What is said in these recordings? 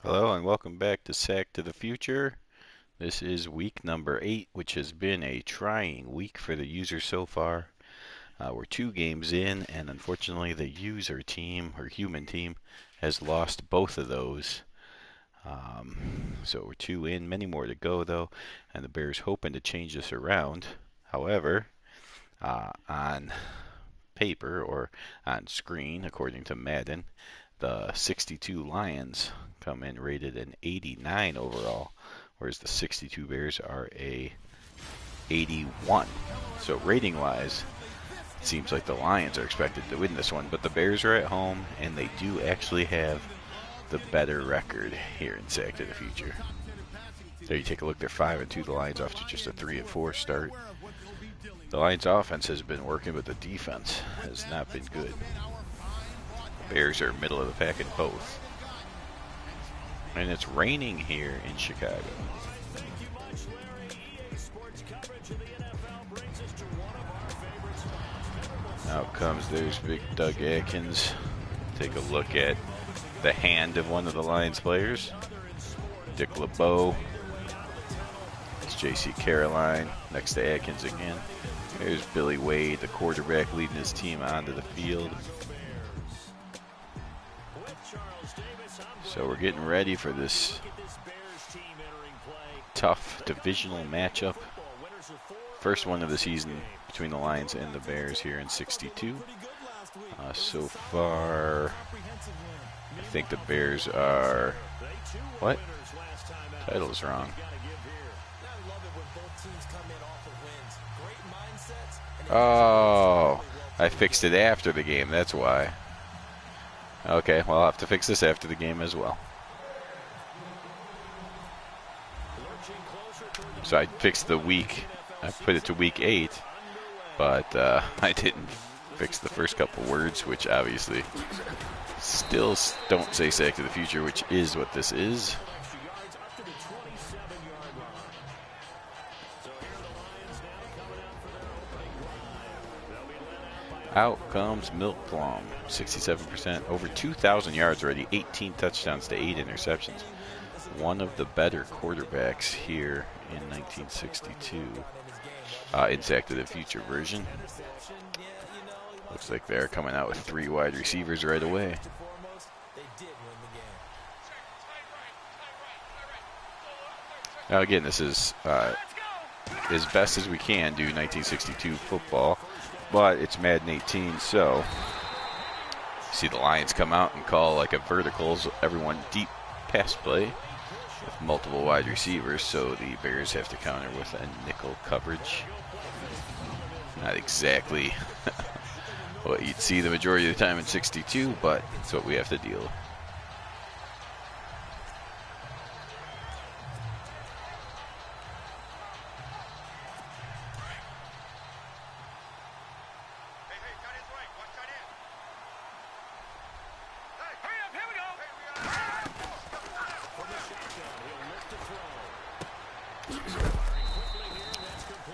Hello and welcome back to Sack to the Future. This is week number 8, which has been a trying week for the user so far. We're 2 games in, and unfortunately, the user team, or human team, has lost both of those. So we're 2 in, many more to go, though, and the Bears hoping to change this around. However, on paper or on screen, according to Madden, the 62 Lions come in rated an 89 overall, whereas the 62 Bears are a 81. So rating wise, it seems like the Lions are expected to win this one, but the Bears are at home and they do actually have the better record here in Sack to the Future. There you take a look, they're 5-2, the Lions off to just a 3-4 start. The Lions offense has been working, but the defense has not been good. The Bears are middle of the pack in both. And it's raining here in Chicago. Out comes, there's big Doug Atkins. Take a look at the hand of one of the Lions players. Dick LeBeau. It's J.C. Caroline next to Atkins again. There's Billy Wade, the quarterback, leading his team onto the field. So we're getting ready for this tough divisional matchup. First one of the season between the Lions and the Bears here in 62. So far, I think the Bears are... What? Title's wrong. Oh, I fixed it after the game, that's why. Okay, well, I'll have to fix this after the game as well. So I fixed the week. I put it to week 8, but I didn't fix the first couple words, which obviously still don't say Sack to the Future, which is what this is. Out comes Milk Plum, 67%, over 2,000 yards already, 18 touchdowns to 8 interceptions. One of the better quarterbacks here in 1962 in Sack to the Future version. Looks like they're coming out with 3 wide receivers right away. Now again, this is as best as we can do 1962 football, but it's Madden 18, so see the Lions come out and call like a verticals, everyone deep pass play with multiple wide receivers, so the Bears have to counter with a nickel coverage. Not exactly what you'd see the majority of the time in 62, but it's what we have to deal with.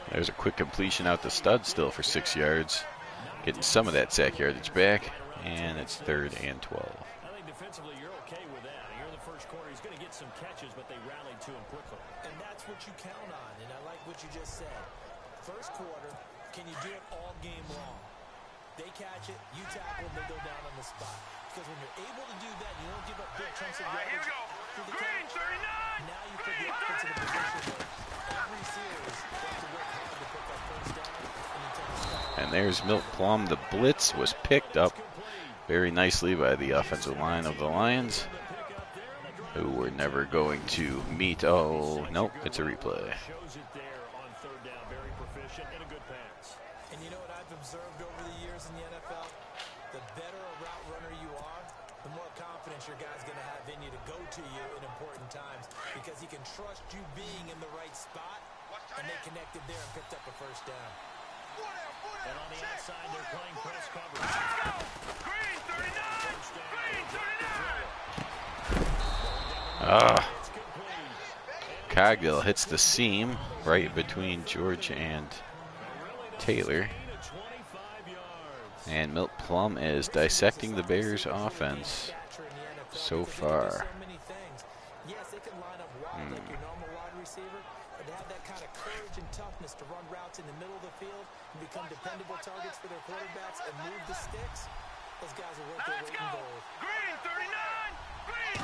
There's a quick completion out to Stud still for 6 yards. Getting some of that sack yardage back, and it's 3rd and 12. I think defensively you're okay with that. Here in the first quarter, he's going to get some catches, but they rallied to him quickly. And that's what you count on, and I like what you just said. First quarter, can you do it all game long? They catch it, you tackle, they go down on the spot. Because when you're able to do that, you don't give up big chunks of yardage after the count. Now you put the offense in a position where every series they have to work hard to put that first down, and you take a step. And there's Milk Plum. The blitz was picked up very nicely by the offensive line of the Lions, who were never going to meet. Oh, nope, it's a replay. And you know what I've observed over the years in the NFL? The better a route runner you are, the more confidence your guy's going to have in you to go to you in important times, because he can trust you being in the right spot, and they connected there and picked up a first down. And on the outside, they're playing press coverage. Green 39. Cogdill hits the seam right between George and Taylor. And Milk Plum is dissecting the Bears offense so far. receiver, but to have that kind of courage and toughness to run routes in the middle of the field and become dependable targets for their quarterbacks and move the sticks, those guys are worth their weight in gold. Green 39! Green!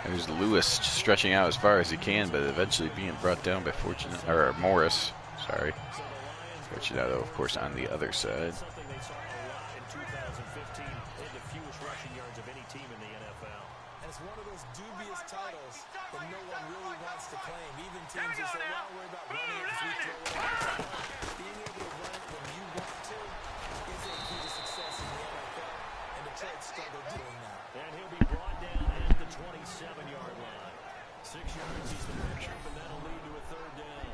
There's Lewis stretching out as far as he can, but eventually being brought down by Morris. Sorry. Fortunato, of course, on the other side. Something they saw a lot in 2015, had the fewest rushing yards of any team in the NFL. And it's one of those dubious titles that no one really wants to claim. Even teams who say, well, don't worry about running it because we throw it all the time. Being able to run it when you want to is a key to success in the NFL, and Detroit struggled doing that. And he'll be brought down at the 27-yard line. 6 yards, he's the picture, and that'll lead to a third down.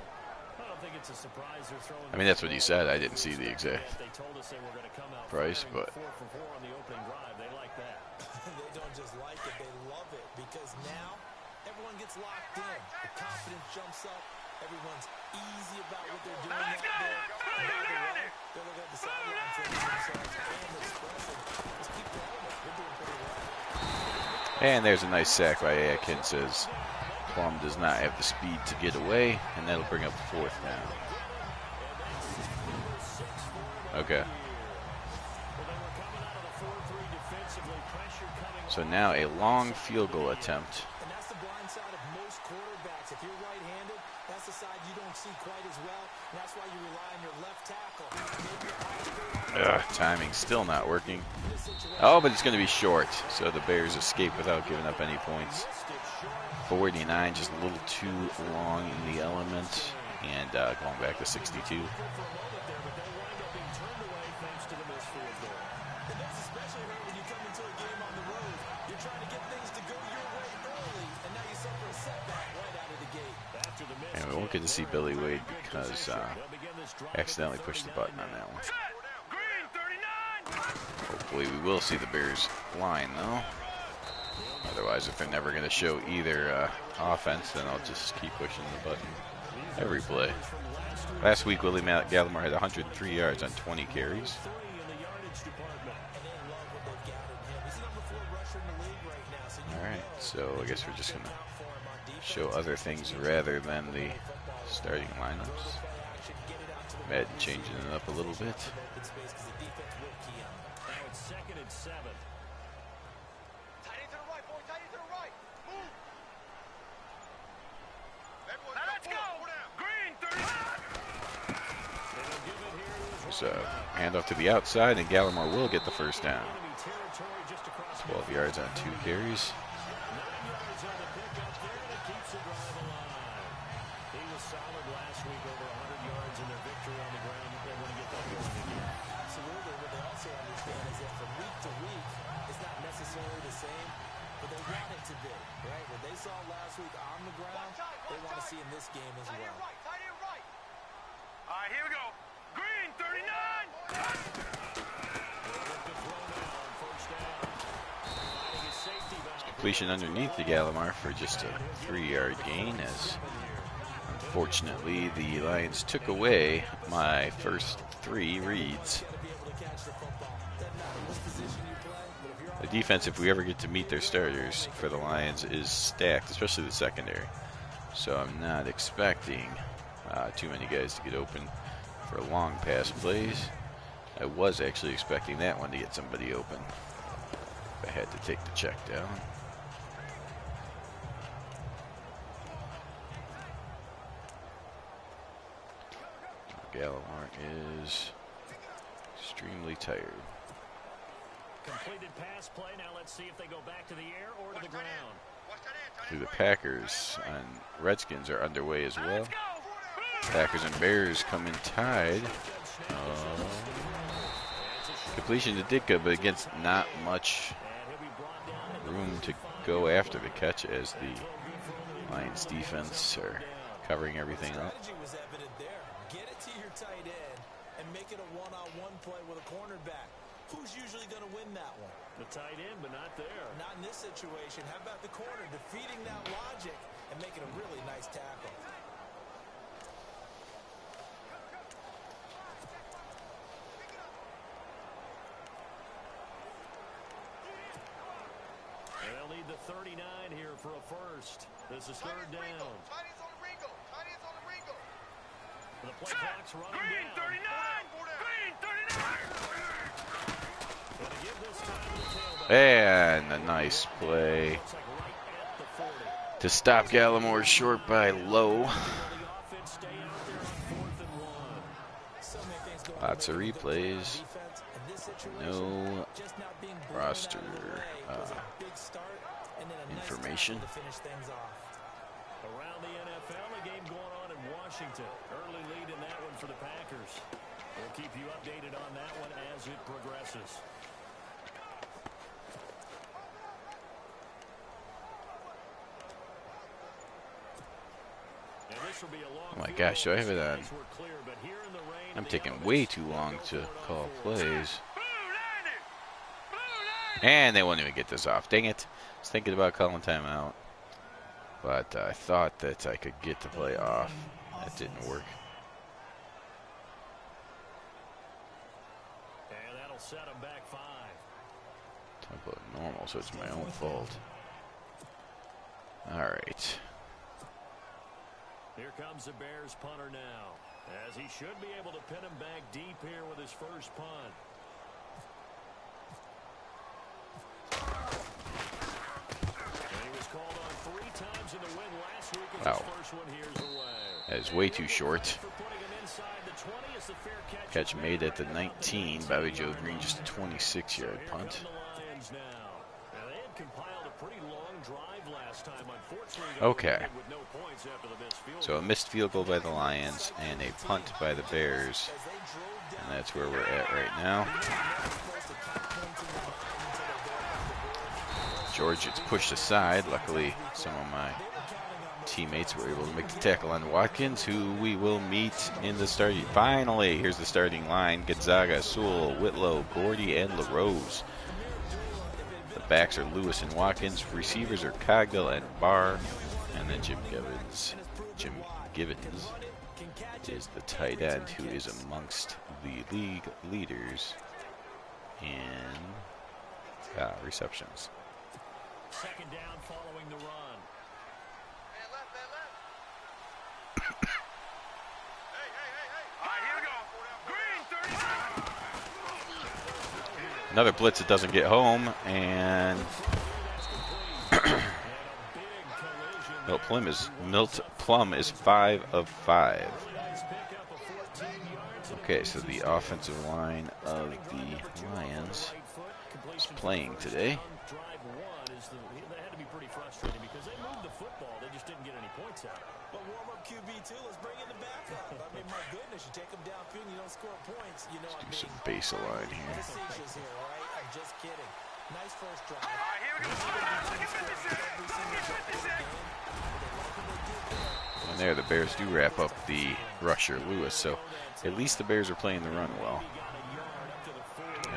I don't think it's a surprise they're throwing. I mean, that's what he said. I didn't see the exact They told us they were going to come out price, but 4 for 4 on the opening drive. They like that. They don't just like it, they love it, because now everyone gets locked in. The confidence jumps up. Everyone's easy about what they're doing out there. And by the way, they're looking at the sidelines thinking to themselves and expressing, just keep playing it. We're doing pretty well. And there's a nice sack by Atkins as Plum does not have the speed to get away, and that'll bring up fourth down. Okay. So now a long field goal attempt. And that's the blind side of most quarterbacks. If you're right-handed, that's the side you don't see quite as well. And that's why you rely on your left tackle. Timing still not working. Oh, but it's going to be short. So the Bears escape without giving up any points. 49, just a little too long in the element. And going back to 62. And we won't get to see Billy Wade because accidentally pushed the button on that one. Hopefully we will see the Bears line though. Otherwise, if they're never going to show either offense, then I'll just keep pushing the button every play. Last week, Willie Gallimore had 103 yards on 20 carries. Alright, so I guess we're just going to show other things rather than the starting lineups. Madden changing it up a little bit. Second and 7. So handoff to the outside, and Gallimore will get the first down. 12 yards on 2 carries. Last week on the ground, they want to see in this game as well. All right, here we go. Green 39. Completion underneath the Gallimore for just a 3-yard gain, as unfortunately the Lions took away my first 3 reads. The defense, if we ever get to meet their starters for the Lions, is stacked, especially the secondary. So I'm not expecting too many guys to get open for long pass plays. I was actually expecting that one to get somebody open if I had to take the check down. Gallimore is extremely tired. Completed pass play. Now let's see if they go back to the air or to the ground. The Packers and Redskins are underway as well. Packers and Bears come in tied. Completion to Ditka, but against not much room to go after the catch as the Lions defense are covering everything up. Get it to your tight end and make it a one-on-one play with a cornerback. Who's usually going to win that one? The tight end, but not there. Not in this situation. How about the corner defeating that logic and making a really nice tackle? 39 here for a first. This is third down. The play clock's running Green down. 39! Green 39! And a nice play to stop Gallimore short by low. Lots of replays. No roster information. Around the NFL, a game going on in Washington. Early lead in that one for the Packers. We'll keep you updated on that one as it progresses. Oh my gosh, do I have it on? I'm taking way too long to call plays. And they won't even get this off. Dang it. I was thinking about calling timeout. But I thought that I could get the play off. That didn't work. And that'll set them back 5. Talk about normal, so it's my own fault. All right. Here comes the Bears punter now, as he should be able to pin him back deep here with his first punt. And he was called on 3 times in the win last week as his first one here's away. That is way too short. Catch made at the 19. Bobby Joe Green just a 26-yard punt. Okay. So a missed field goal by the Lions and a punt by the Bears. And that's where we're at right now. George gets pushed aside. Luckily, some of my teammates were able to make the tackle on Watkins, who we will meet in the starting. Finally, here's the starting line. Gonzaga, Sewell, Whitlow, Gordy, and LaRose. The backs are Lewis and Watkins. Receivers are Cogdill and Barr. And then Jim Givens. Jim Givens is the tight end, who is amongst the league leaders in receptions. Second down following the run. Another blitz that doesn't get home, and Milt Plum is 5 of 5. Okay, so the offensive line of the Lions is playing today. They had to be pretty frustrating because they moved the football, they just didn't get any points out. But warm-up QB2, let's bring in the backup. I mean, my goodness, you take them downfield and you don't score points. You know, Let's do some baseline here. Facetious here, all right? I'm just kidding. Nice first drive. All right, here we go. Look at 50 seconds. And there, the Bears do wrap up the rusher, Lewis. So at least the Bears are playing the run well.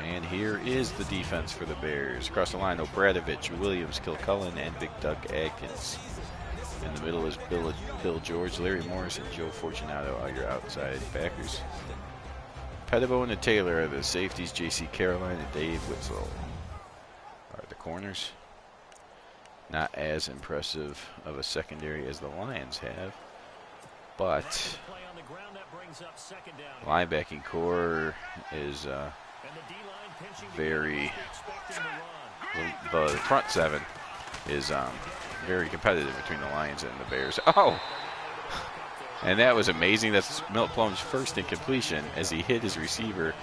And here is the defense for the Bears. Across the line, Obradovich, Williams, Kilcullen, and Big Doug Adkins. In the middle is Bill George, Larry Morris, and Joe Fortunato are your outside backers. Pettibone and Taylor are the safeties. J.C. Caroline and Dave Witzel are the corners. Not as impressive of a secondary as the Lions have, but linebacking core is very. The front seven is very competitive between the Lions and the Bears. Oh! And that was amazing. That's Milt Plum's first incompletion as he hit his receiver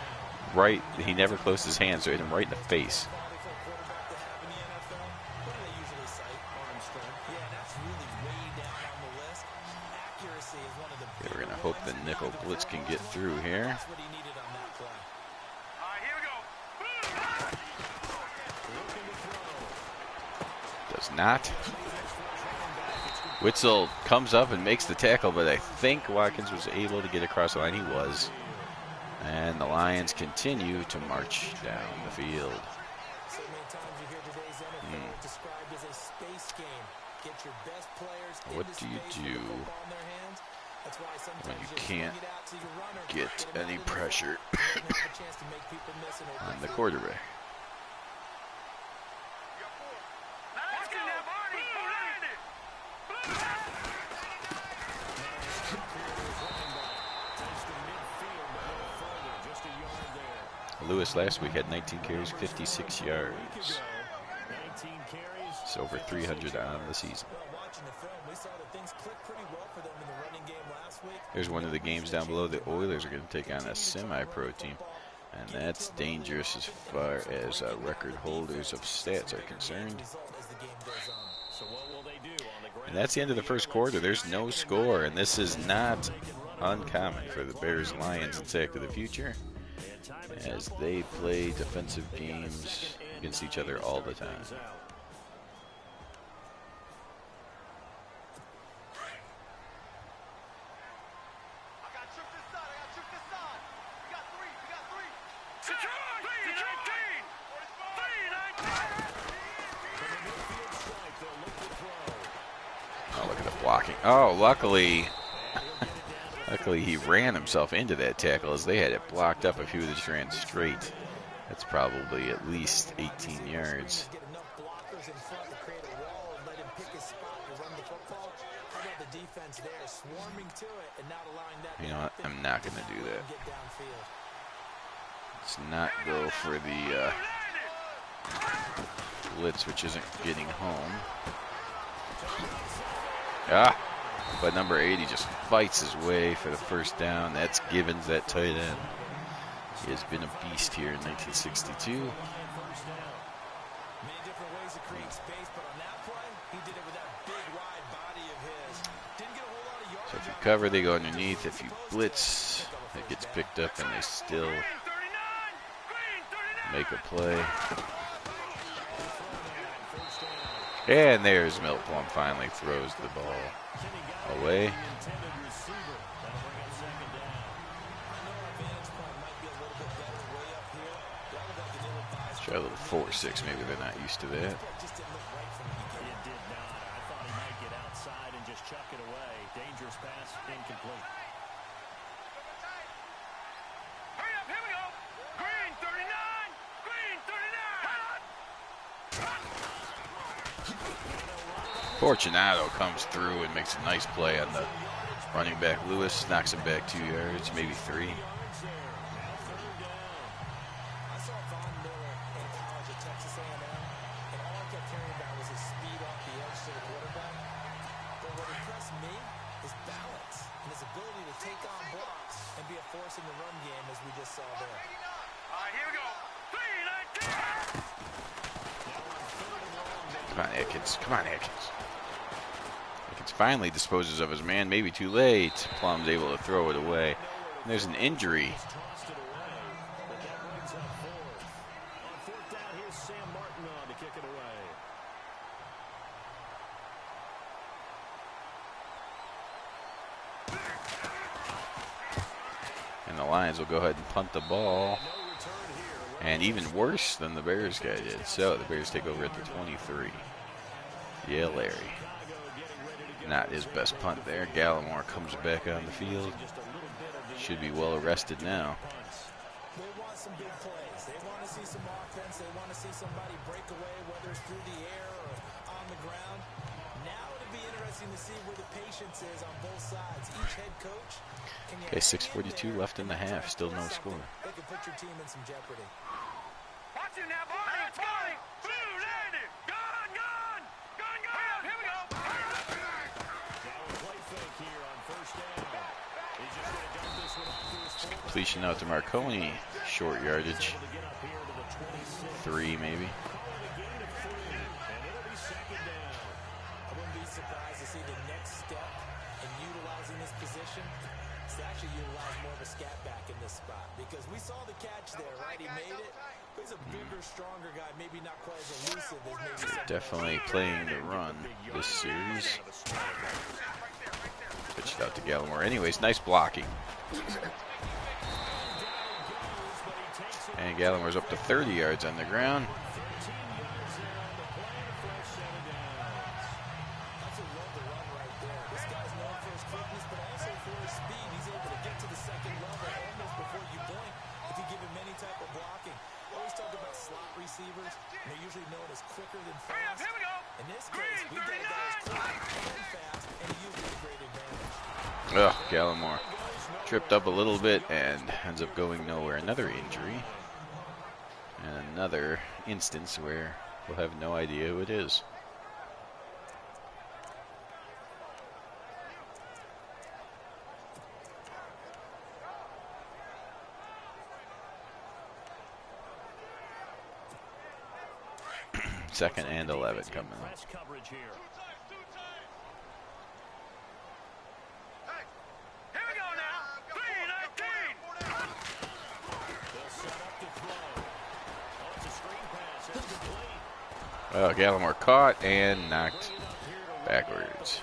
right. He never closed his hand, so it hit him right in the face. Okay, we're going to hope the nickel blitz can get through here. Does not. Witzel comes up and makes the tackle, but I think Watkins was able to get across the line. He was. And the Lions continue to march down the field. What do you do when you can't get any pressure on the quarterback? Lewis last week had 19 carries, 56 yards. It's over 300 on the season. There's one of the games down below. The Oilers are going to take on a semi-pro team, and that's dangerous as far as record holders of stats are concerned. And that's the end of the first quarter. There's no score, and this is not uncommon for the Bears-Lions in Sack of the Future, as they play defensive games against each other all the time. Oh, look at the blocking. Oh, luckily he ran himself into that tackle, as they had it blocked up if he would have just ran straight. That's probably at least 18 yards. You know what? I'm not going to do that. Let's not go for the blitz, which isn't getting home. But number 80 just fights his way for the first down. That's Givens, that tight end. He has been a beast here in 1962. So if you cover, they go underneath. If you blitz, it gets picked up and they still make a play. And there's Milplum, finally throws the ball away. Try a little 4-6, maybe they're not used to that. Chuck it away. Dangerous pass, incomplete. Hurry up, here we go. Green 39. Green 39. Fortunato comes through and makes a nice play on the running back. Lewis knocks him back 2 yards, maybe 3. Come on, Atkins. Atkins finally disposes of his man, maybe too late. Plum's able to throw it away. And there's an injury. And the Lions will go ahead and punt the ball. And even worse than the Bears guy did. So the Bears take over at the 23. Yeah, Larry. Not his best punt there. Gallimore comes back on the field. Should be well arrested now. They want some big plays. They want to see some offense. They want to see somebody break away, whether it's through the air or on the ground. Now it'll be interesting to see where the patience is on both sides. Each head coach. Okay, 6:42 left in the half. Still no score. They can put your team in some jeopardy. Watch him now, boy. Let's go. Blue landed. Gone, gone. Gone, gone. Here we go. Play fake here on first down. He's just going to dump this one off to his fullback. Completion out to Marconi. Short yardage. 3 maybe. I wouldn't be surprised to see the next step in utilizing this position. It's actually utilize more of a scat back in this spot, because we saw the catch there, right? He made it. He's a bigger, stronger guy, maybe not quite as elusive as maybe some. Definitely playing the run this series. Pitched out to Gallimore. Anyways, nice blocking. And Gallimore's up to 30 yards on the ground. Gallimore tripped up a little bit and ends up going nowhere. Another injury. And another instance where we'll have no idea who it is. Second and 11 coming up. Oh, Gallimore caught and knocked backwards.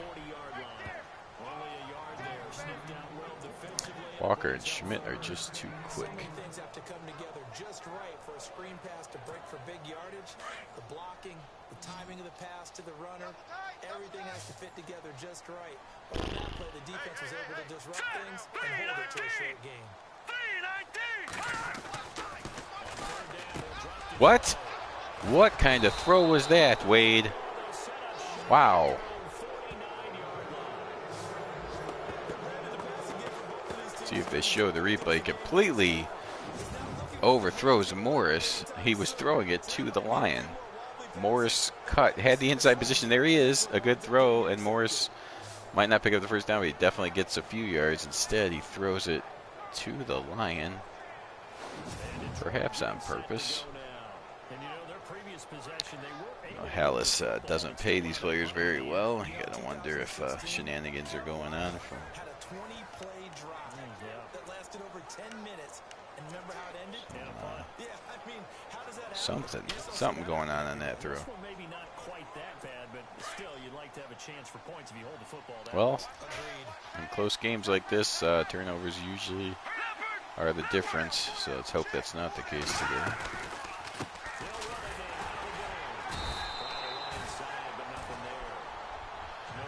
Walker and Schmidt are just too quick. So many things have to come together just right for a screen pass to break for big yardage. The blocking, the timing of the pass to the runner, everything has to fit together just right. But on that play, the defense was able to disrupt things and hold it to a short game. What? What kind of throw was that, Wade? Wow. See if they show the replay. Completely overthrows Morris. He was throwing it to the Lion. Morris had the inside position. There he is. A good throw, and Morris might not pick up the first down, but he definitely gets a few yards. Instead, he throws it to the Lion, perhaps on purpose. Hallis doesn't pay these players very well. You gotta wonder if shenanigans are going on. From Had a 20-play drive that lasted over 10 minutes. And remember how it ended? Yeah, I mean, how does that happen? something going on that throw. Maybe not quite that bad, but still, you'd like to have a chance for points if you hold the football that Well, in close games like this, turnovers usually are the difference. So let's hope that's not the case today.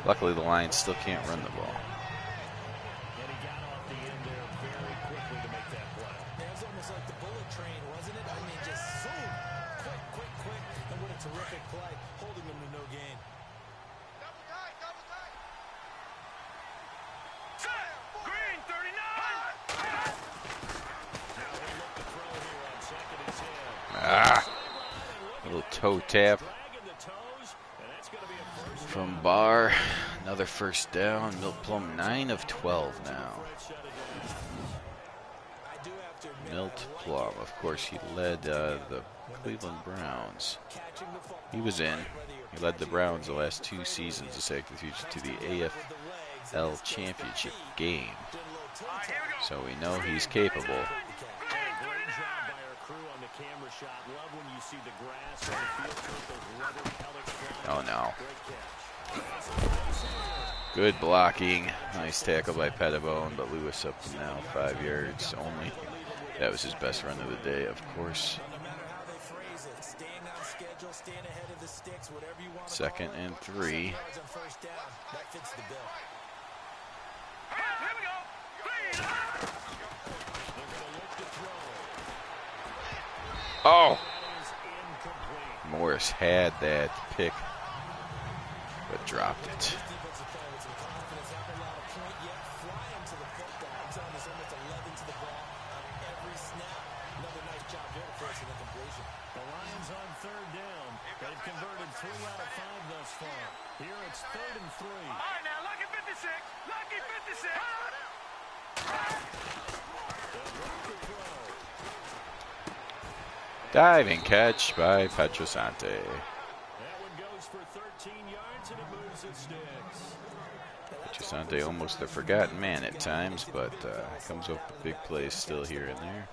Luckily, the Lions still can't run the ball. And he got off the end there very quickly to make that play. It was almost like the bullet train, wasn't it? I mean, just zoom, quick, and what a terrific play, holding them to no gain. Green 39. Little toe tap from Barr. Another first down. Milt Plum 9 of 12 now. Milt Plum, of course, he led the Cleveland Browns. He was in. He led the Browns the last 2 seasons to take the future to the AFL Championship game. So we know he's capable. Oh no. Good blocking. Nice tackle by Pettibone, but Lewis up to now 5 yards only. That was his best run of the day, of course. Second and 3. Oh! Morris had that pick, but dropped it. The Lions on third down. They've converted 3 out of 5 thus far. Here it's 3rd and 3. All right, now, lucky 56. Lucky 56. Diving catch by Petrosante. That one goes for 13 yards and it moves its sticks. Petrosante almost a forgotten man at times, but comes up with big plays still here and there.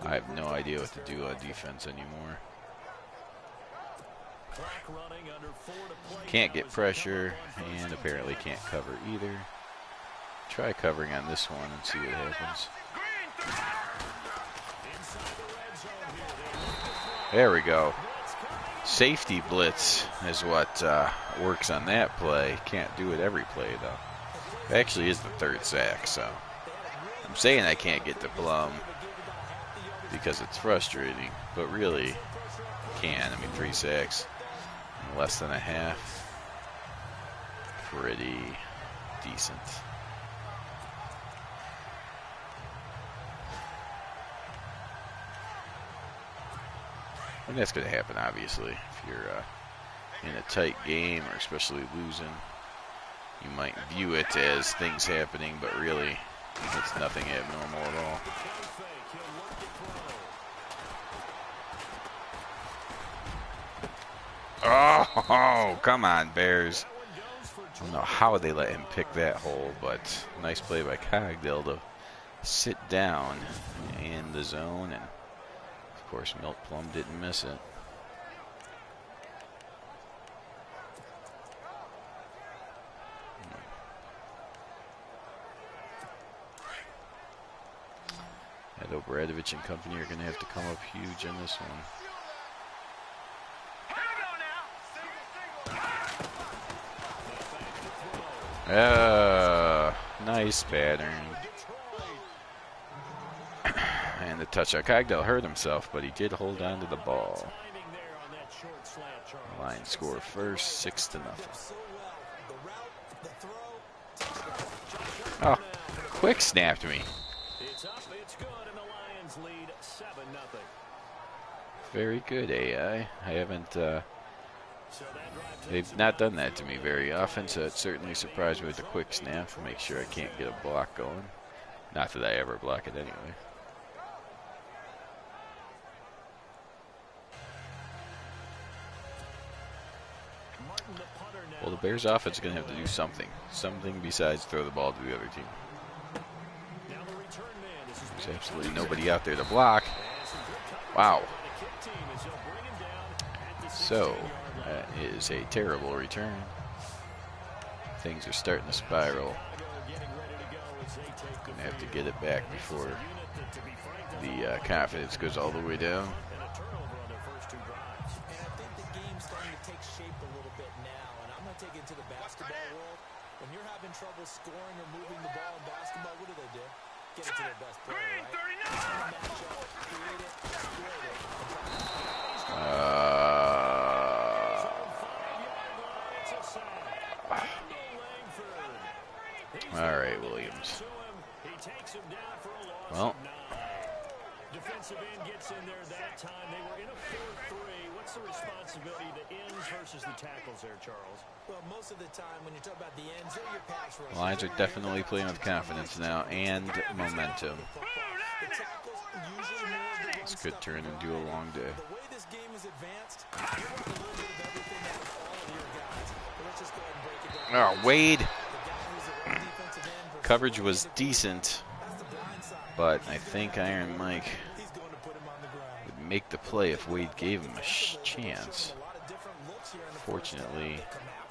I have no idea what to do on defense anymore. Can't get pressure, and apparently can't cover either. Try covering on this one and see what happens. There we go. Safety blitz is what works on that play. Can't do it every play, though. It actually is the 3rd sack, so I'm saying I can't get to Plum because it's frustrating, but really can. I mean, 3 sacks in less than a half. Pretty decent. And that's going to happen, obviously. If you're in a tight game, or especially losing, you might view it as things happening, but really, it's nothing abnormal at all. Oh, come on, Bears. I don't know how they let him pick that hole, but nice play by Cogdill to sit down in the zone, and of course Milk Plum didn't miss it. And Obradovich and company are going to have to come up huge in this one. Nice pattern. And the touchdown. Cogdell hurt himself, but he did hold on to the ball. Lions score first, 6-0. Oh, quick snapped me. It's up, it's good, and the Lions lead 7-0. Very good, AI. I haven't, they've not done that to me very often, so it certainly surprised me with the quick snap to make sure I can't get a block going. Not that I ever block it anyway. Well, the Bears offense is going to have to do something. Something besides throw the ball to the other team. There's absolutely nobody out there to block. Wow. So, that is a terrible return. Things are starting to spiral. Going to have to get it back before the confidence goes all the way down. Take it to the basketball world. When you're having trouble scoring or moving the ball in basketball, what do? Get it to their best player, right? Create it, exploit it. All right, Williams. Well, defensive end gets in there that time. They were in a 4-3. What's the responsibility, the ends versus the tackles there, Charles? Well, most of the time when you talk about the ends, they're your pass rush. Lions are definitely playing with confidence now and momentum. This could turn into a long day. The way this game is advanced, you want a little bit of everything out of all of your guys. But let's just go ahead and break it down. Oh, Wade. Coverage was decent, but I think Iron Mike would make the play if Wade gave him a chance. Fortunately,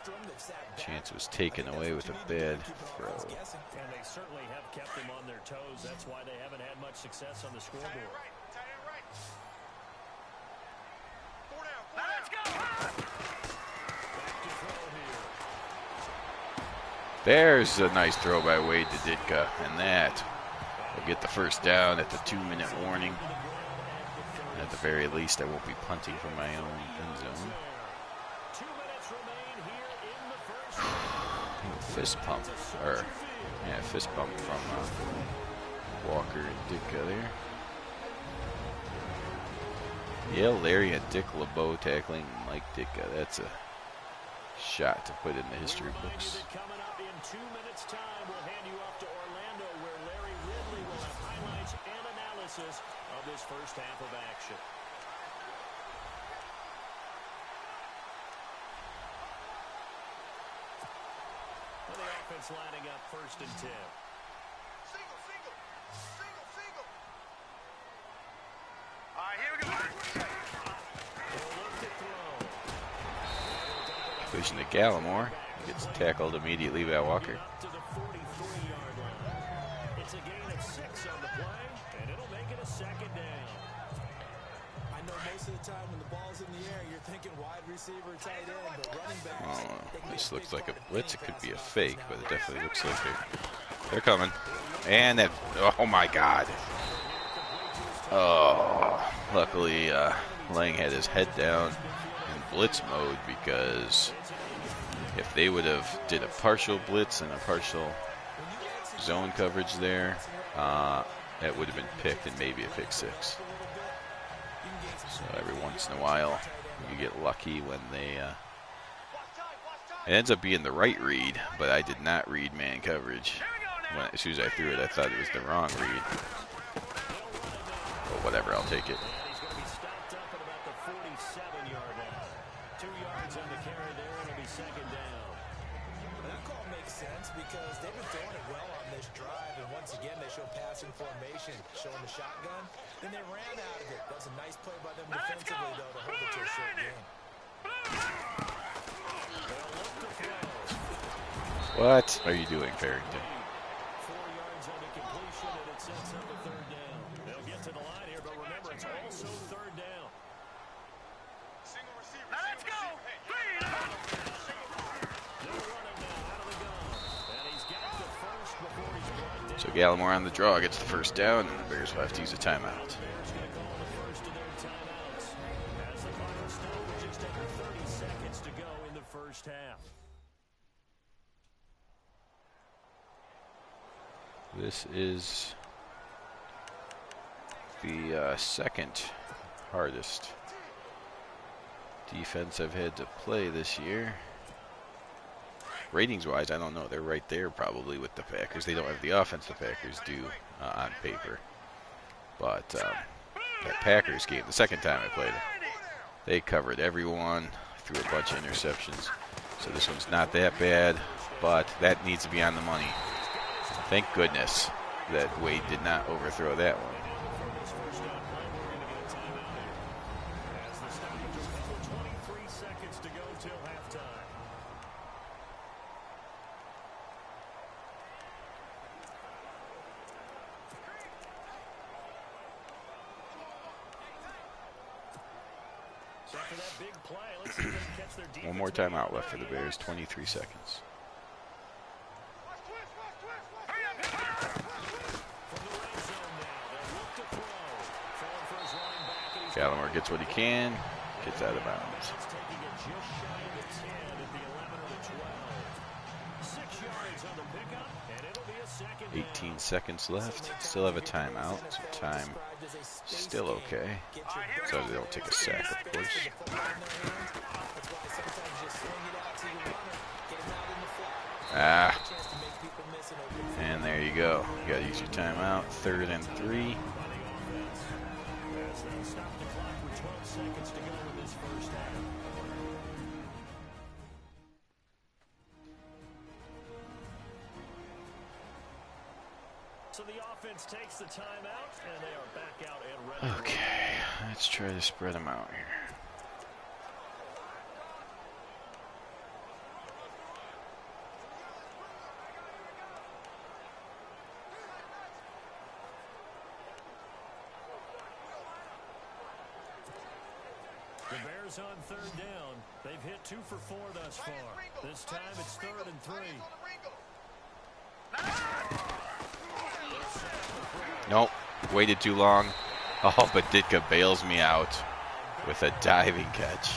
the chance was taken away with a bad throw. And they certainly have kept them on their toes. That's why they haven't had much success on the scoreboard. Let's go! There's a nice throw by Wade to Ditka, and that will get the first down at the 2-minute warning. At the very least, I won't be punting from my own end zone. Fist pump, fist bump from Walker and Ditka there. Yeah, Larry and Dick LeBeau tackling Mike Ditka. That's a shot to put in the history books. Coming up in 2 minutes' time, we'll hand you off to Orlando, where Larry Ridley will have highlights and analysis of this first half of action. And the offense lining up 1st and 10. Single. All right, here we go. Vision to Gallimore. He gets tackled immediately by Walker. To the 43-yard line. It's a gain of 6 on the play, and it'll make it a 2nd down. I know most of the time when the ball's in the air, you're thinking wide receiver, tight end, but running backs. Oh, this looks like a blitz. It could be a fake, but it definitely looks like they're coming. And that, oh my God. Oh, luckily Lang had his head down in blitz mode, because if they would have did a partial blitz and a partial zone coverage there, that would have been picked and maybe a pick 6. So every once in a while, you get lucky when they. It ends up being the right read, but I did not read man coverage. As soon as I threw it, I thought it was the wrong read. But whatever, I'll take it. And he's going to be stopped up at about the 47-yard line. 2 yards on the carry there, and it'll be second down. That call makes sense because they've been throwing it well on this drive, and once again they show passing formation, showing the shotgun. Then they ran out of it. That's a nice play by them defensively, though, to hold it to a short game. What are you doing, Farrington? 4 yards on the completion, and it sets up a third down. They'll get to the line here, but remember, it's also third down. Single receiver. Now let's go. Three. They're running now out of the gun. And he's got the first before he's brought down. So Gallimore on the draw gets the first down, and the Bears will have to use a timeout. Bears going to call the first of their timeouts. As the clock is still with just under 30 seconds to go in the first half. This is the second hardest defense I've had to play this year. Ratings-wise, I don't know. They're right there probably with the Packers. They don't have the offense the Packers do on paper. But that Packers game, the second time I played it, they covered everyone, threw a bunch of interceptions. So this one's not that bad, but that needs to be on the money. Thank goodness that Wade did not overthrow that one. As the stoppage is called, 23 seconds to go till halftime. So after that big play, let's see if they can catch their defense. One more timeout left for the Bears, 23 seconds. Gallimore gets what he can, gets out of bounds. 18 seconds left. Still have a timeout, so time still okay. So they don't take a sack, of course. And there you go. You got to use your timeout. 3rd and 3. Stop the clock with 12 seconds to go in this first half. So the offense takes the timeout, and they are back out and ready. Okay, let's try to spread them out here. The Bears on 3rd down. They've hit 2 for 4 thus far. This time it's 3rd and 3. Nope, waited too long. Oh, but Ditka bails me out with a diving catch.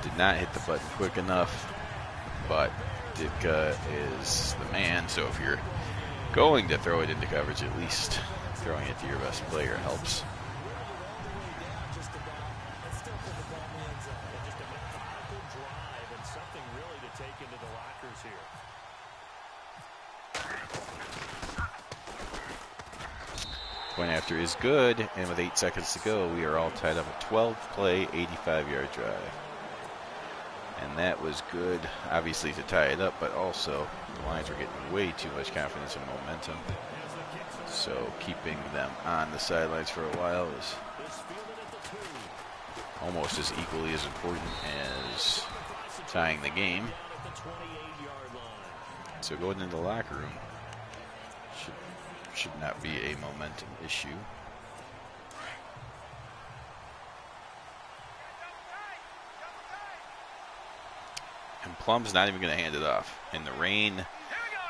Did not hit the button quick enough, but Ditka is the man. So if you're going to throw it into coverage, at least throwing it to your best player helps. Point after is good, and with 8 seconds to go, we are all tied up a 12-play, 85-yard drive. And that was good, obviously, to tie it up, but also the Lions were getting way too much confidence and momentum. So keeping them on the sidelines for a while is almost as equally as important as tying the game. So going into the locker room should not be a momentum issue. And Plum's not even going to hand it off. In the rain,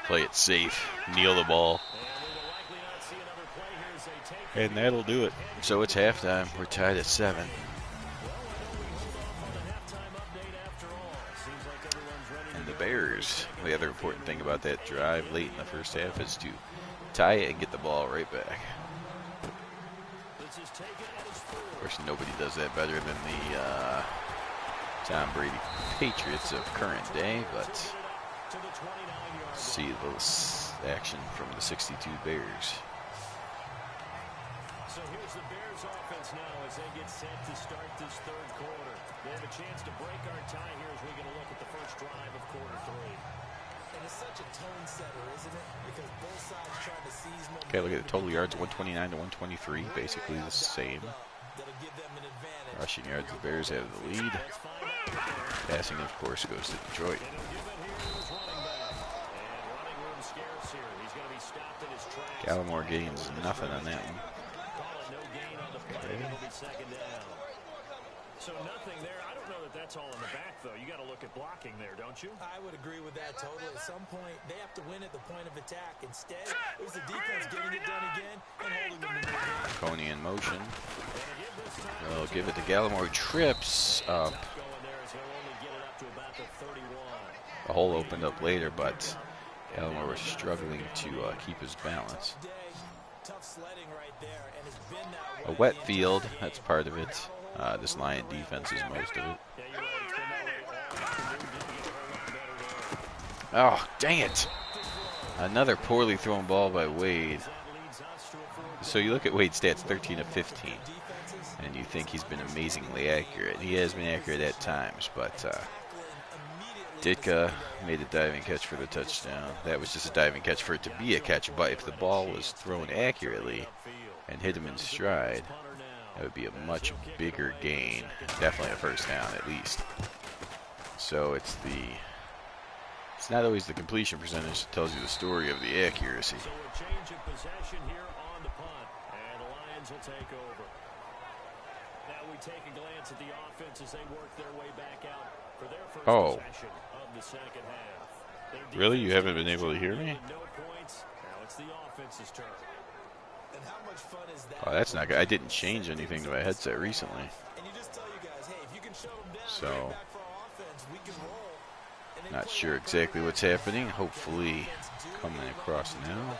play it safe, kneel the ball. And that'll do it. So it's halftime. We're tied at 7. And the Bears, the other important thing about that drive late in the first half is to tie it and get the ball right back. This is Of course, nobody does that better than the Tom Brady Patriots of current day, but see this action from the 62 Bears. So here's the Bears offense now as they get set to start this third quarter. They have a chance to break our tie here as we get a look at the first drive of quarter three. And it's such a tone setter, isn't it? Because both sides trying to seize momentum. Okay, look at the total yards, 129 to 123, basically the same. That'll give them an advantage. Rushing yards, the Bears have the lead. Passing, of course, goes to Detroit. Gallimore gains nothing on that one. So nothing there. I don't know that that's all in the back, though. You got to look at blocking there, don't you? I would agree with that totally. At some point, they have to win at the point of attack. Instead, it was the defense getting it done again and holding them to no gain. Coney in motion. They'll give it to Gallimore. Trips up. The hole opened up later, but Gallimore was struggling to keep his balance. A wet field, that's part of it. This Lion defense is most of it. Oh, dang it. Another poorly thrown ball by Wade. So you look at Wade's stats, 13 of 15, and you think he's been amazingly accurate. He has been accurate at times, but Ditka made a diving catch for the touchdown. That was just a diving catch for it to be a catch, but if the ball was thrown accurately and hit him in stride, that would be a much bigger gain. Definitely a first down at least. So it's not always the completion percentage that tells you the story of the accuracy. So a change of possession here on the punt, and the Lions will take over. Now we take a glance at the offense as they work their way back out for their first possession of the second half. Really? You haven't been able to hear me? No points. Now it's the offense's turn. And how much fun is that? Oh, that's not good. I didn't change anything to my headset recently. And you just tell you guys, hey, if you can shut them down, So, back for our offense, we can roll. not sure exactly what's happening. Hopefully coming across now.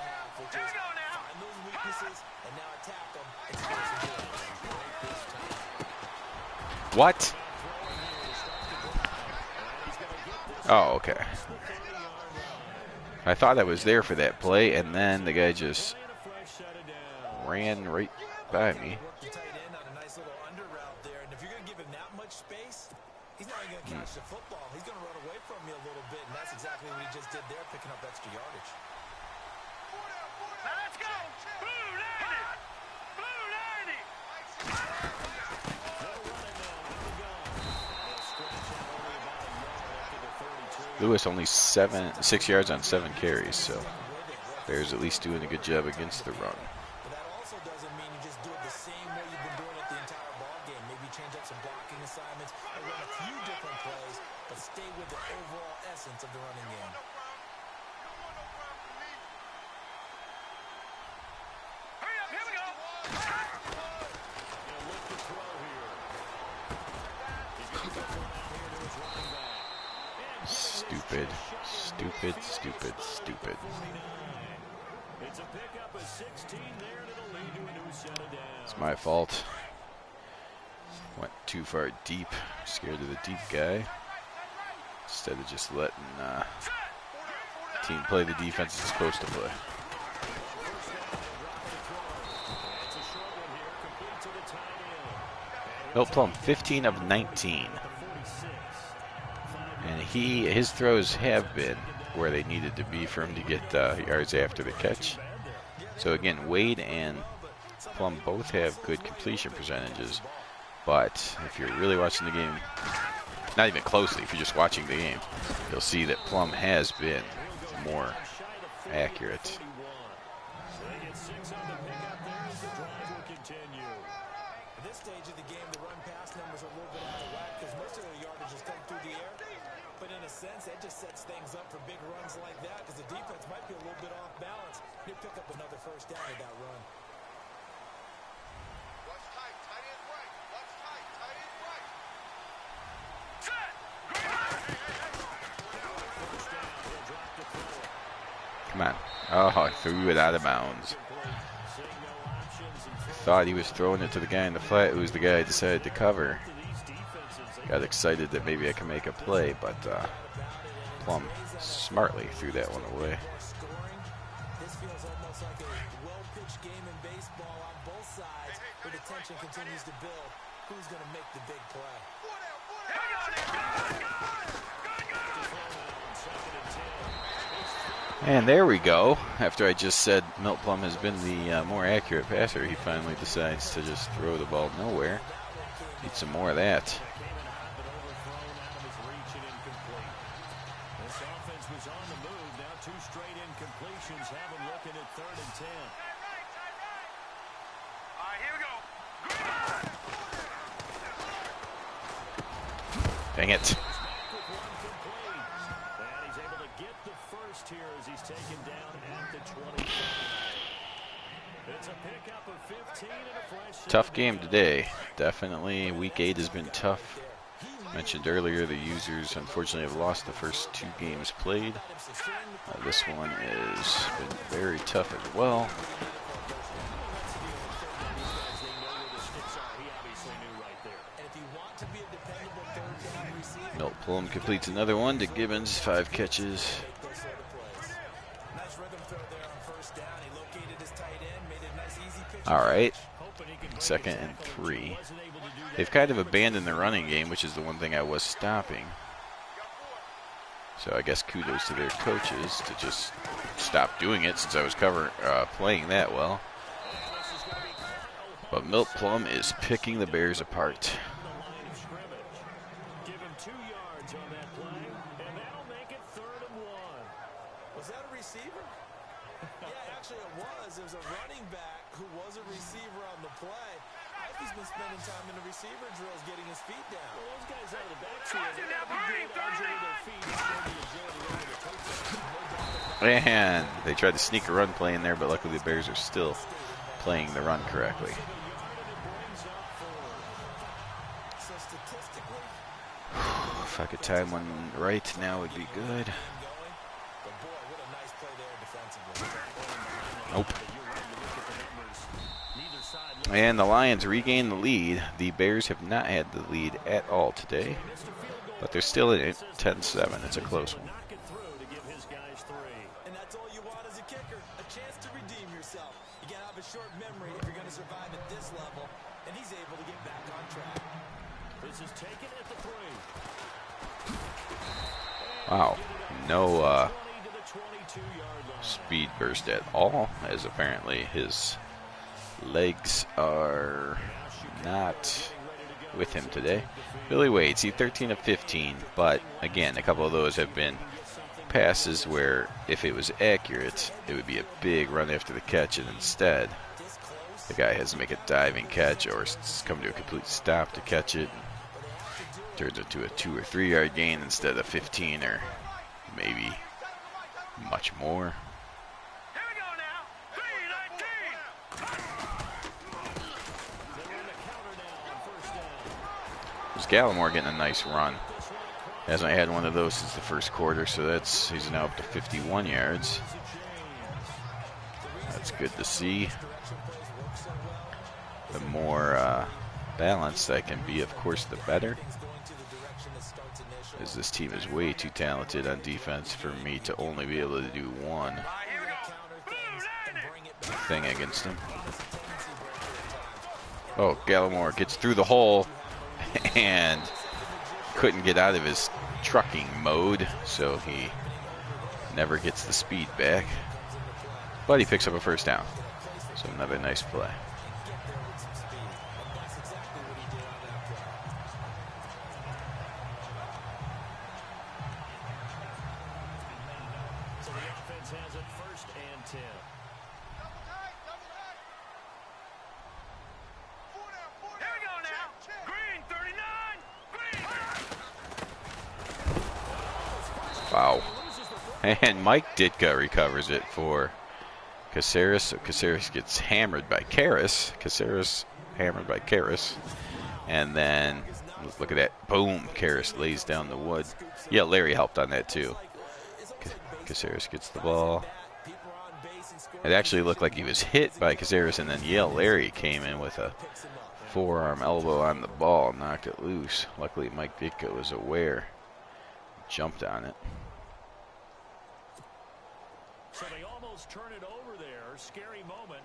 What? Oh, okay. I thought I was there for that play, and then the guy just ran right by me. He's not even going to catch the football. He's going to run away from me a little bit, and that's exactly what he just did there, picking up extra yardage. Now let's go. Blue 90. Blue 90. Lewis only 6 yards on 7 carries, so Bears at least doing a good job against the run. But that also doesn't mean you just do it the same way you've been doing it the entire ball game. Maybe change up some blocking assignments and run a few different plays, but stay with the overall essence of the running game. Hurry up, here we go. Stupid, stupid, stupid, stupid. It's a pickup of 16 there, and it'll lead to a new set of downs. It's my fault. Went too far deep. Scared of the deep guy. Instead of just letting the team play the defense it's supposed to play. Milt Plum, 15 of 19. And his throws have been where they needed to be for him to get yards after the catch. So again, Wade and Plum both have good completion percentages. But if you're really watching the game, not even closely, if you're just watching the game, you'll see that Plum has been more accurate. At this stage of the game, the run-pass numbers are a little bit out of whack because most of the yardage is coming through the air. But in a sense, that just sets things up for big runs like that because the defense might be a little bit off balance. He'll pick up another first down with that run. Watch tight, tight end right. Watch tight, tight end right. Come on. Oh, I threw it out of bounds. thought he was throwing it to the guy in the flat, who was the guy I decided to cover. Got excited that maybe I could make a play, but Plum smartly threw that one away. This feels almost like a well-pitched game in baseball on both sides, where the tension continues to build. Who's going to make the big play? And there we go. After I just said Milt Plum has been the more accurate passer, he finally decides to just throw the ball nowhere. Need some more of that. This offense was on the move. Now 2 straight incompletions have them looking at 3rd and 10. All right, here we go. Dang it. And he's able to get the first here as he's taken down at the 25. It's a pickup of 15 and a fresh. Tough game today. Definitely week 8 has been tough. Mentioned earlier, the users unfortunately have lost the first 2 games played. This one has been very tough as well. Milt Plum completes another one to Gibbons, 5 catches. All right, 2nd and 3. They've kind of abandoned the running game, which is the one thing I was stopping. So I guess kudos to their coaches to just stop doing it since I was playing that well. But Milt Plum is picking the Bears apart. Give him 2 yards on that play, and that'll make it 3rd and 1. Was that a receiver? Yeah, actually it was. It was a running back who was a receiver on the play. I hope he's been spending time in the receiver drills getting his feet down. Well, those guys out of the backfield, they got to be good archery with their feet and show the agility over the touchdown. And they tried to sneak a run play in there, but luckily the Bears are still playing the run correctly. So statistically, If I could time one right now would be good. but boy, what a nice play there defensively. Nope. And the Lions regain the lead. The Bears have not had the lead at all today, but they're still in it, 10-7. It's a close one. And that's all you want as a kicker, a chance to redeem yourself. You gotta have a short memory if you're gonna survive at this level, and he's able to get back on track. This is taken at the 3. Wow, no speed burst at all, as apparently his legs are not with him today. Billy Waits, he 13 of 15, but again, a couple of those have been passes where if it was accurate, it would be a big run after the catch, and instead, the guy has to make a diving catch or come to a complete stop to catch it. Turns into a 2 or 3 yard gain instead of 15 or maybe much more. Here we go now. Was Gallimore getting a nice run? Hasn't had one of those since the first quarter, so he's now up to 51 yards. That's good to see. The more balanced I can be, of course, the better. As this team is way too talented on defense for me to only be able to do one thing against them. Oh, Gallimore gets through the hole and couldn't get out of his trucking mode, so he never gets the speed back. But he picks up a first down. So another nice play. So the offense has it 1st and 10. Here we go now. Green 39. Green. Wow. And Mike Ditka recovers it for Caceres. So Caceres gets hammered by Karras. Caceres hammered by Karras. And then, look at that. Boom. Karras lays down the wood. Yeah, Larry helped on that too. Caceres gets the ball. It actually looked like he was hit by Caceres, and then Yale Larry came in with a forearm elbow on the ball, knocked it loose. Luckily, Mike Ditka was aware, jumped on it. So they almost turn it over there. Scary moment.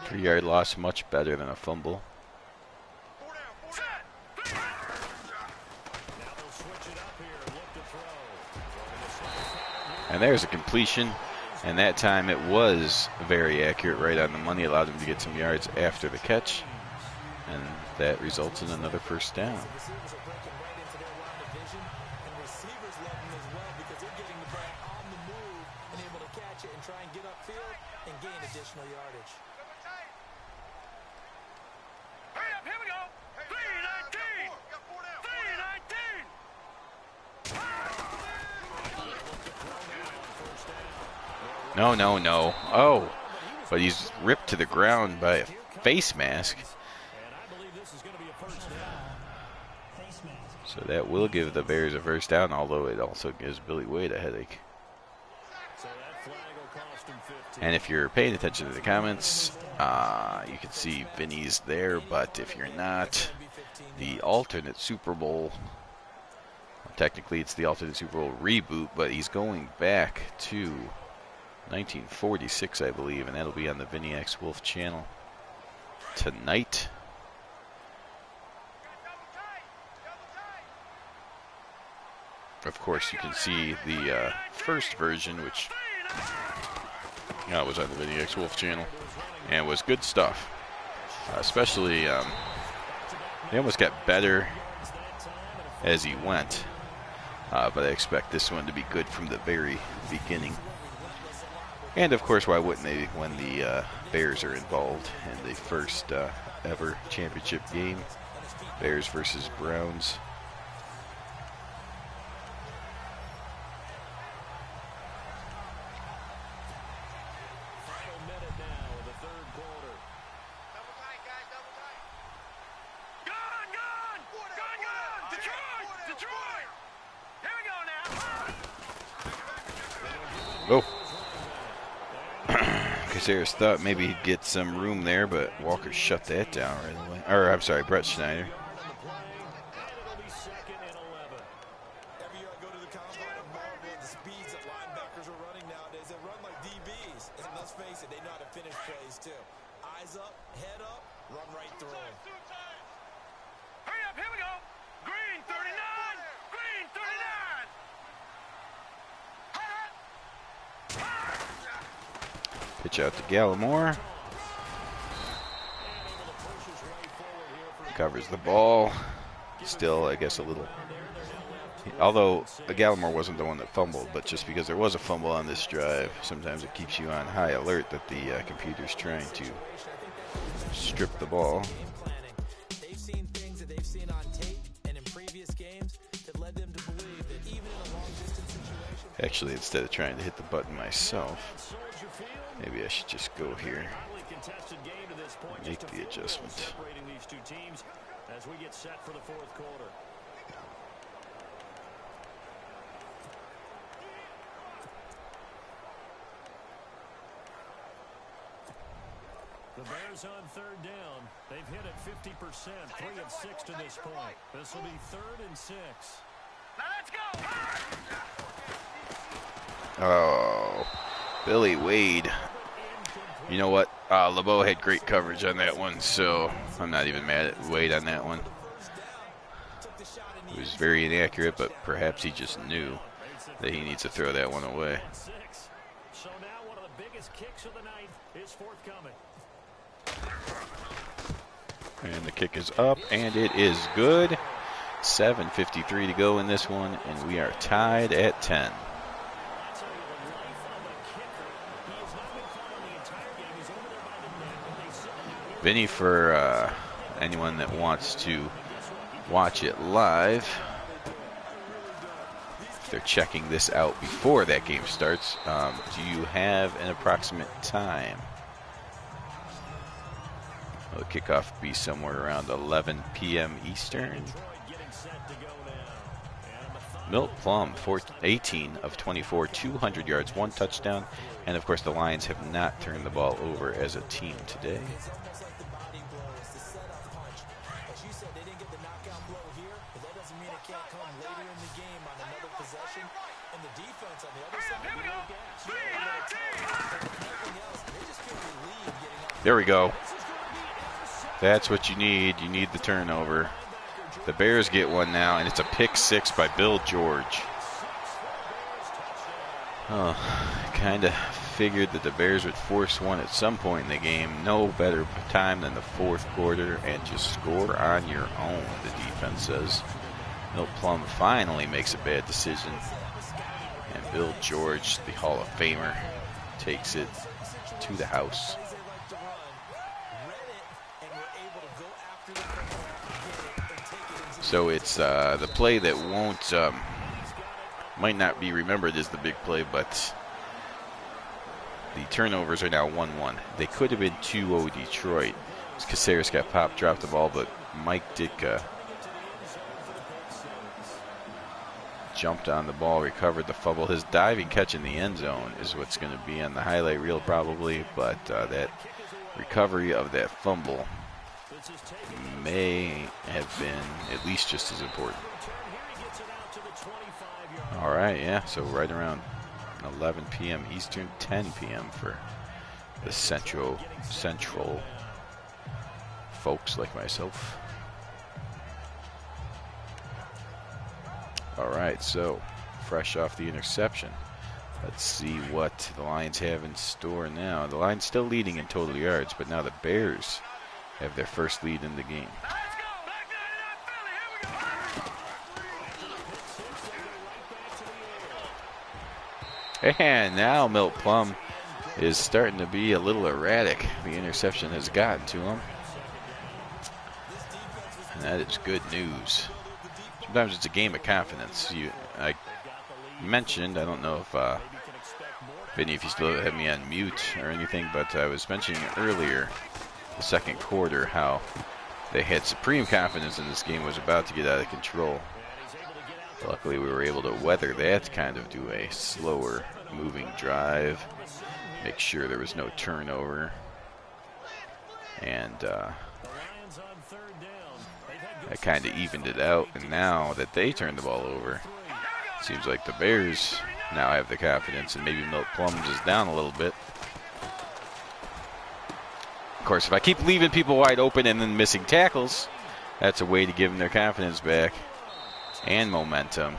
3-yard loss, much better than a fumble. And there's a completion, and that time it was very accurate, right on the money. Allowed him to get some yards after the catch, and that results in another first down. No, no, no. Oh, but he's ripped to the ground by a face mask. So that will give the Bears a first down, although it also gives Billy Wade a headache. And if you're paying attention to the comments, you can see Vinny's there, but if you're not, the alternate Super Bowl, technically it's the alternate Super Bowl reboot, but he's going back to 1946, I believe, and that'll be on the Vinny X Wolf channel tonight. Of course, you can see the first version, which was on the Vinny X Wolf channel, and was good stuff. Especially, they almost got better as he went, but I expect this one to be good from the very beginning. And of course, why wouldn't they when the Bears are involved in the first ever championship game? Bears versus Browns. Final minute now of the third quarter. Double tight, guys, double tight. Gun, gun! Gun, gun! Detroit! Detroit! Here we go now. Oh. Caceres thought maybe he'd get some room there, but Walker shut that down right away. Or, I'm sorry, Brett Schneider. Every year I go to the combine and marvel at the speeds that linebackers are running nowadays. They run like DBs. And let's face it, they know how to finish plays too. Eyes up, head up, run right through them. Hurry up, here we go. Green 39! Green 39! Pitch out to Gallimore. Covers the ball. Still, I guess, a little. Although Gallimore wasn't the one that fumbled, but just because there was a fumble on this drive, sometimes it keeps you on high alert that the computer's trying to strip the ball. They've seen things that they've seen on tape and in previous games that led them to believe that even in a long distance situation. Actually, instead of trying to hit the button myself, maybe I should just go here and make the adjustment. As we get set for the fourth quarter. The Bears on third down. They've hit it 50%, 3 of 6 to this point. This will be 3rd and 6. Now let's go! Oh, Billy Wade. You know what? LeBeau had great coverage on that one, so I'm not even mad at Wade on that one. It was very inaccurate, but perhaps he just knew that he needs to throw that one away. So now one of the biggest kicks of the night is forthcoming. And the kick is up, and it is good. 7:53 to go in this one, and we are tied at 10. Vinny, for anyone that wants to watch it live, if they're checking this out before that game starts, do you have an approximate time? Will the kickoff be somewhere around 11 p.m. Eastern? Milt Plum, 18 of 24, 200 yards, 1 touchdown. And, of course, the Lions have not turned the ball over as a team today. It's almost like the body blow. It's the setup punch. As you said, they didn't get the knockout blow here, but that doesn't mean it can't come later in the game on another possession. And the defense on the other side, Here we go. There we go. That's what you need. You need the turnover. The Bears get one now, and it's a pick 6 by Bill George. Oh, kind of figured that the Bears would force one at some point in the game. No better time than the fourth quarter, and just score on your own, the defense says. Milt Plum finally makes a bad decision, and Bill George, the Hall of Famer, takes it to the house. So it's the play that might not be remembered as the big play, but the turnovers are now 1-1. They could have been 2-0 Detroit. Caceres got popped, dropped the ball, but Mike Ditka jumped on the ball, recovered the fumble. His diving catch in the end zone is what's going to be on the highlight reel probably, but that recovery of that fumble may have been at least just as important. All right, yeah, so right around 11 p.m. Eastern, 10 p.m. for the central folks like myself. All right, so fresh off the interception, let's see what the Lions have in store now. The Lions still leading in total yards, but now the Bears have their first lead in the game. And now Milt Plum is starting to be a little erratic. The interception has gotten to him, and that is good news. Sometimes it's a game of confidence. I mentioned, I don't know if Vinny, if you still have me on mute or anything, but I was mentioning earlier, the second quarter, how they had supreme confidence in this game was about to get out of control. Luckily, we were able to weather that, kind of do a slower moving drive, make sure there was no turnover, and that kind of evened it out. And now that they turned the ball over, it seems like the Bears now have the confidence, and maybe Milt Plum is down a little bit. Of course, if I keep leaving people wide open and then missing tackles, that's a way to give them their confidence back and momentum.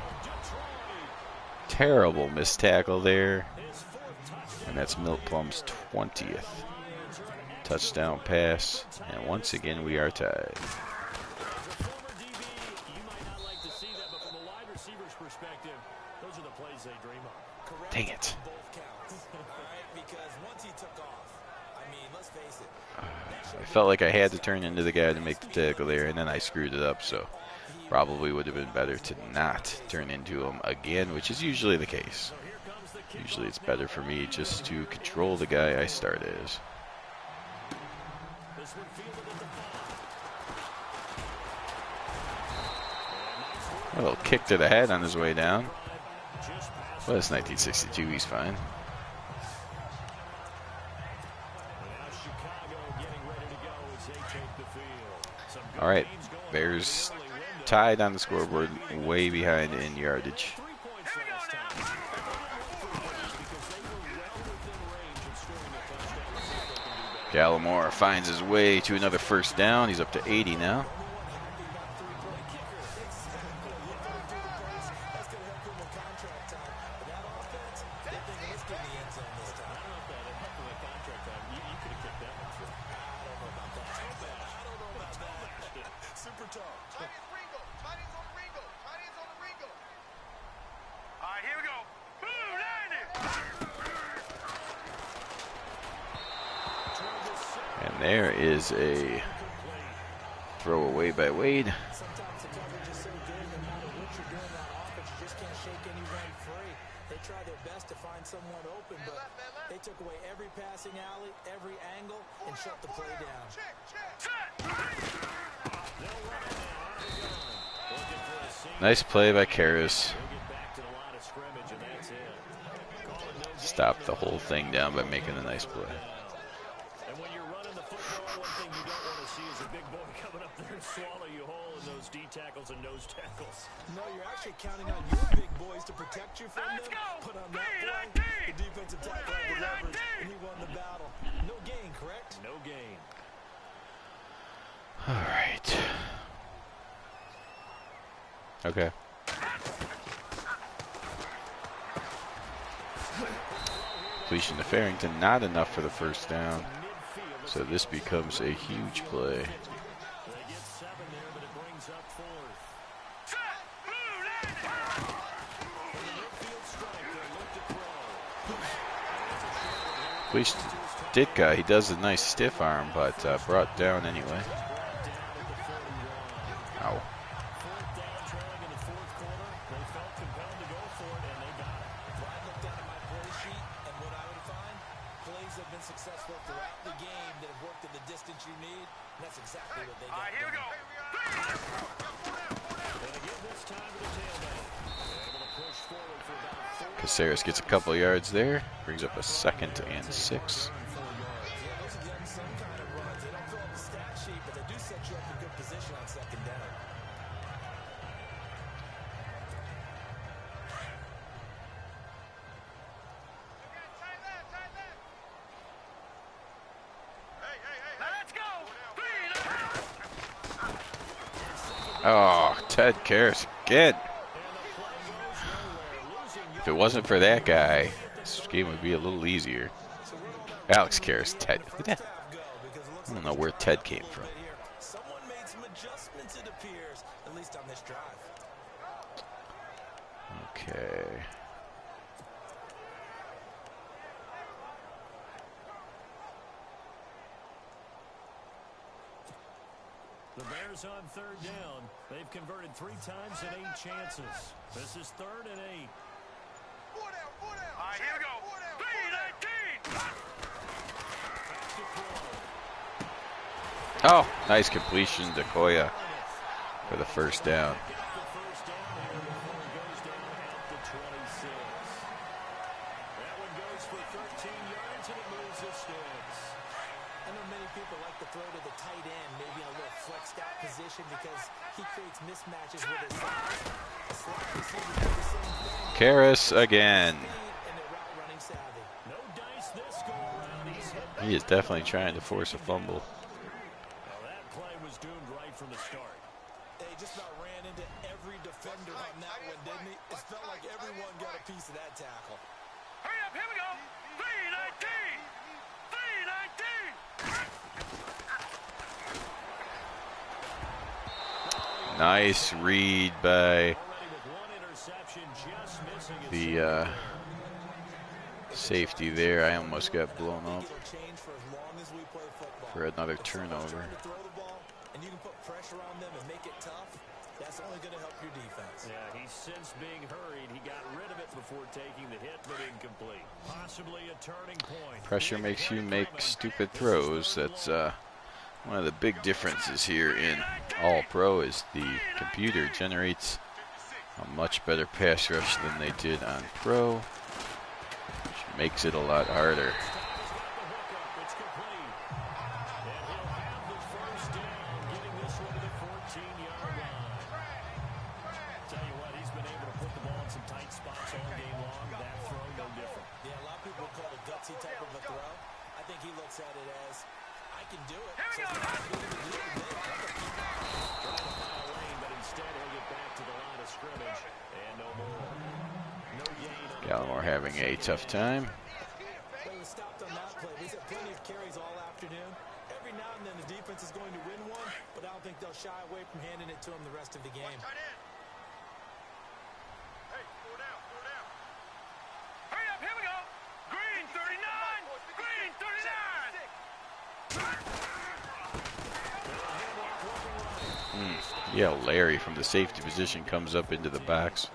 Terrible missed tackle there. And that's Milt Plum's 20th touchdown pass. And once again, we are tied. Dang it. I felt like I had to turn into the guy to make the tackle there, and then I screwed it up, so probably would have been better to not turn into him again, which is usually the case. Usually it's better for me just to control the guy I start as. A little kick to the head on his way down. Well, it's 1962, he's fine. All right, Bears tied on the scoreboard, way behind in yardage. Gallimore finds his way to another first down. He's up to 80 now. And there is a throwaway by Wade. Sometimes the coverage is so good, no matter what you're doing on offense, you just can't shake anyone free. They try their best to find someone open, but they took away every passing alley, every angle, and shut the play down. Nice play by Karras. stop the whole thing down by making a nice play. And when you're running the football, one thing you don't want to see is a big boy coming up there and swallow you whole in those D tackles and nose tackles. No, you're actually counting on your big boys to protect you from them. But on that play, the defensive tackle had the leverage, and he won the battle. No gain, correct? No gain. All right. Okay. Completion to Farrington, not enough for the first down. So this becomes a huge play. They get 7 there, but it brings up 4th. Completion to Ditka, he does a nice stiff arm, but brought down anyway. Ow. 4th down, trailing in the 4th quarter. They felt compelled to go for it, and they got it. Well, I looked down at my play sheet, and what I would find, plays have been successful throughout the game that have worked in the distance you need. And that's exactly what they got. All right, here we go. And again, this time to the tailback. Able to push forward for about 4. Caceres gets a couple yards there, brings up a 2nd and 6. Yeah, those are getting some kind of runs. They don't fill up the stat sheet, but they do set you up in good position on 2nd down. Let's go. Oh, Ted Karras again. If it wasn't for that guy, this game would be a little easier. Alex Karras, Ted. I don't know where Ted came from. Someone made some adjustments, it appears, at least on this drive. Okay. The Bears on 3rd down. They've converted 3 times and 8 chances. This is 3rd and 8. All right, here we go. 3-19. Oh, nice completion to Koya for the first down. The first down here before it goes down at the 26. That one goes for 13 yards and it moves the sticks. I know many people like to throw to the tight end, maybe in a little flexed out position because he creates mismatches with his size. A slot receiver does the same thing. Karras again. And they're route running savvy. No dice this go around. He's hit. He is definitely trying to force a fumble. Well, that play was doomed right from the start. They just about ran into every defender on that one, didn't he? It felt like everyone got a piece of that tackle. Hurry up, here we go. 3-19. 3-19. Nice read by Already with 1 interception, just missing his the safety there. I almost got blown up It'll change for as long as we play football. for another If someone's turnover. trying to throw the ball and you can put pressure on them and make it tough, that's only going to help your defense. Yeah, he's since being hurried. He got rid of it before taking the hit, but incomplete. Possibly a turning point. Pressure makes you make stupid throws. That's one of the big differences here in All Pro is the computer generates a much better pass rush than they did on Pro, which makes it a lot harder. He's got the hookup. It's complete. And he'll have the first down, getting this one to the 14-yard line. Tell you what, he's been able to put the ball in some tight spots all game long. That throw, no different. Yeah, a lot of people call it a gutsy type of a throw. I think he looks at it as, I can do it. So if I'm good at it, I'm going to keep it. Trying to find a lane, but instead he'll get back to the line of scrimmage. And no more. No gain on the Gallimore having a tough time. Well, we stopped on that play. We've had plenty of carries all afternoon. Every now and then the defense is going to win one, but I don't think they'll shy away from handing it to him the rest of the game. Tight end. Hey, pull down, pull down. Hurry up, here we go. Green 39. Green 39. Yeah, Larry from the safety position comes up into the box,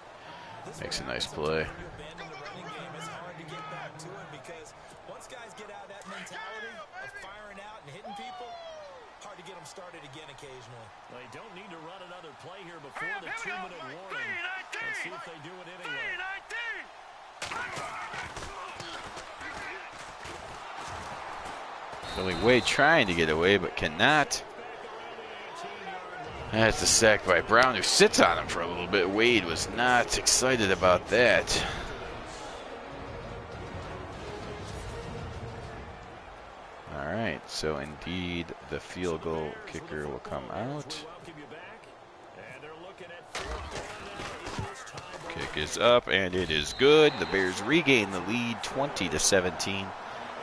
makes a nice play. When you abandon the running game, it's hard to get back to it because once guys get out of that mentality of firing out and hitting people, hard to get them started again occasionally. They don't need to run another play here before the 2-minute warning. Let's see if they do it anyway. Only Wade trying to get away, but cannot. That's a sack by Brown, who sits on him for a little bit. Wade was not excited about that. All right, so indeed the field goal kicker will come out. Kick is up, and it is good. The Bears regain the lead, 20-17.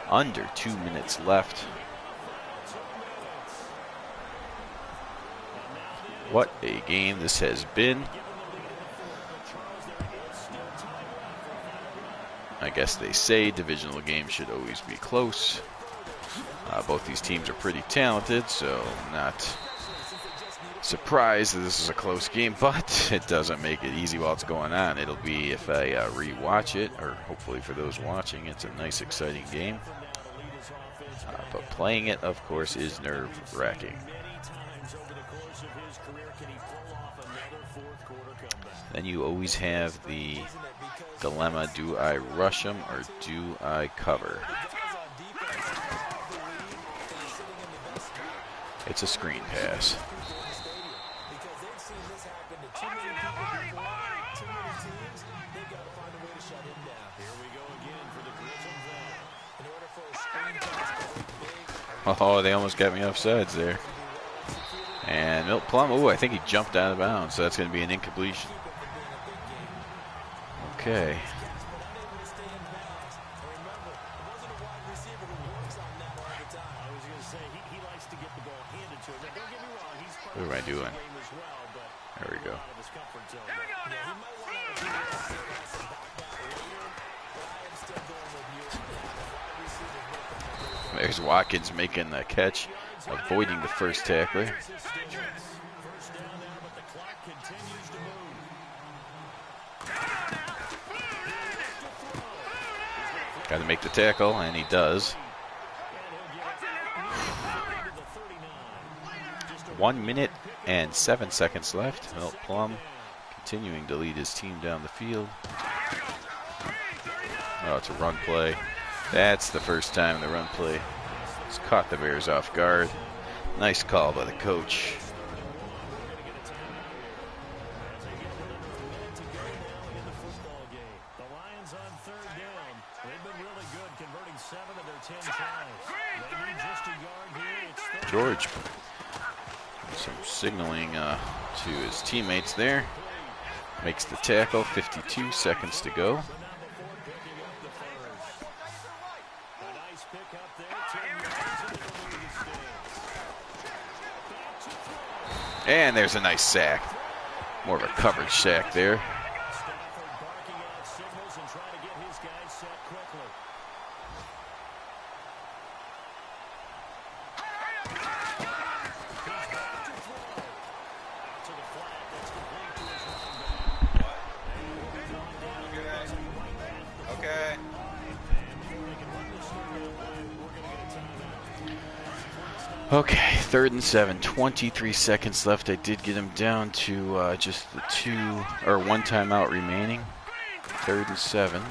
Under 2 minutes left. What a game this has been. I guess they say divisional games should always be close. Both these teams are pretty talented, so not surprised that this is a close game, but it doesn't make it easy while it's going on. It'll be if I rewatch it, or hopefully for those watching, it's a nice, exciting game. But playing it, of course, is nerve-wracking. Then you always have the dilemma, do I rush them or do I cover? It's a screen pass. Oh, they almost got me offsides there. And Milt Plum, oh, I think he jumped out of bounds, so that's going to be an incompletion. Okay. What am I doing? There we go. There's Watkins making the catch, avoiding the first tackler. Got to make the tackle, and he does. 1 minute and 7 seconds left. Milt Plum continuing to lead his team down the field. Oh, it's a run play. That's the first time the run play has caught the Bears off guard. Nice call by the coach. George, some signaling to his teammates there. Makes the tackle, 52 seconds to go. And there's a nice sack. More of a coverage sack there. Okay, 3rd and 7, 23 seconds left. I did get him down to just the one timeout remaining. 3rd and 7.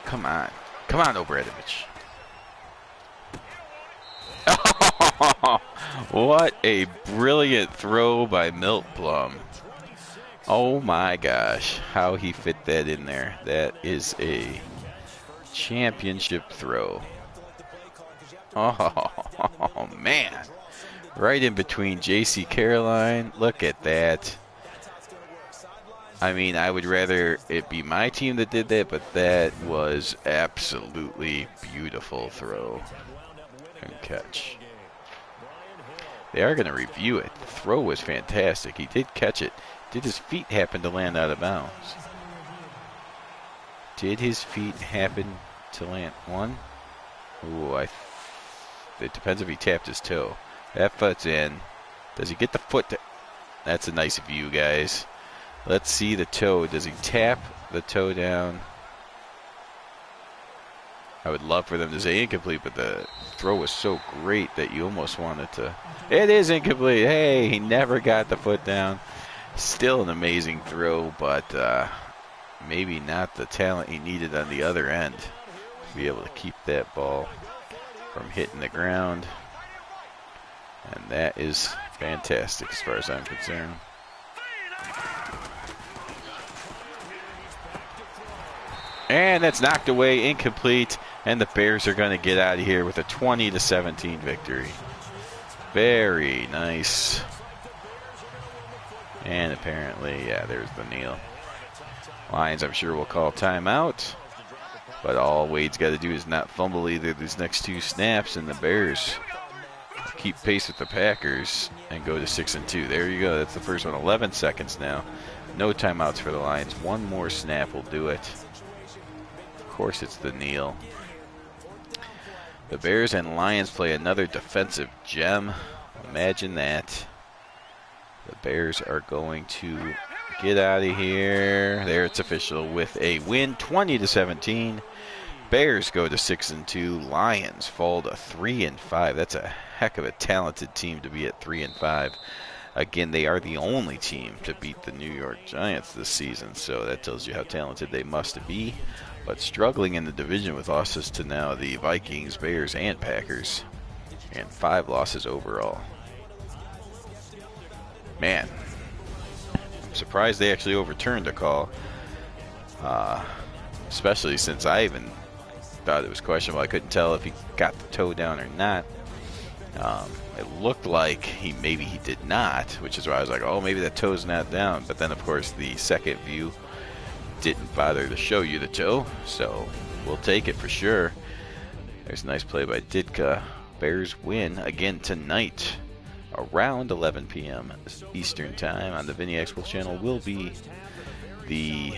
Come on. Come on, Obradovich. Oh, what a brilliant throw by Milt Plum. Oh my gosh, how he fit that in there. That is a championship throw. Oh, man. Right in between J.C. Caroline. Look at that. I mean, I would rather it be my team that did that, but that was absolutely beautiful throw and catch. They are going to review it. The throw was fantastic. He did catch it. Did his feet happen to land out of bounds? Did his feet happen to land? One? Ooh, it depends if he tapped his toe. That foot's in. Does he get the foot? That's a nice view, guys. Let's see the toe. Does he tap the toe down? I would love for them to say incomplete, but the throw was so great that you almost wanted to. It is incomplete. Hey, he never got the foot down. Still an amazing throw, but maybe not the talent he needed on the other end to be able to keep that ball. from hitting the ground. And that is fantastic as far as I'm concerned. And that's knocked away, incomplete, and the Bears are going to get out of here with a 20-17 victory. Very nice. And apparently, yeah, there's the kneel. Lions, I'm sure, will call timeout. But all Wade's got to do is not fumble either of these next two snaps, and the Bears keep pace with the Packers and go to 6-2. There you go. That's the first one. 11 seconds now. No timeouts for the Lions. One more snap will do it. Of course, it's the kneel. The Bears and Lions play another defensive gem. Imagine that. The Bears are going to get out of here. There, it's official with a win, 20-17. Bears go to 6-2. Lions fall to 3-5. That's a heck of a talented team to be at 3-5. Again, they are the only team to beat the New York Giants this season, so that tells you how talented they must be. But struggling in the division with losses to now the Vikings, Bears, and Packers, and 5 losses overall. Man, I'm surprised they actually overturned a call, especially since I even thought it was questionable. I couldn't tell if he got the toe down or not. It looked like maybe he did not, which is why I was like, oh, maybe that toe's not down. But then, of course, the second view didn't bother to show you the toe, so we'll take it for sure. There's a nice play by Ditka. Bears win again tonight around 11 p.m. Eastern Time on the Vinny Expo channel. Will be the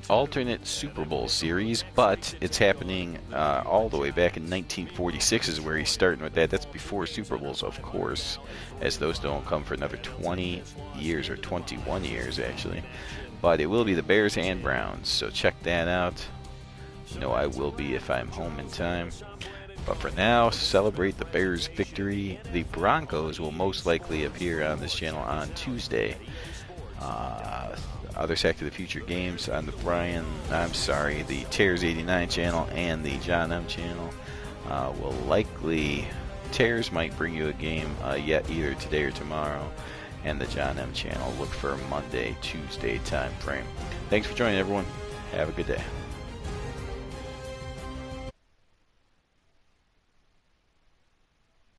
alternate Super Bowl series, but it's happening all the way back in 1946 is where he's starting with that. That's before Super Bowls, of course, as those don't come for another 20 years or 21 years actually. But it will be the Bears and Browns, so check that out. You know I will be if I'm home in time. But for now, celebrate the Bears' victory. The Broncos will most likely appear on this channel on Tuesday. Other Sack to the Future games on the the Tears 89 channel and the John M channel will likely, Tears might bring you a game yet either today or tomorrow, and the John M channel look for a Monday, Tuesday time frame. Thanks for joining, everyone. Have a good day.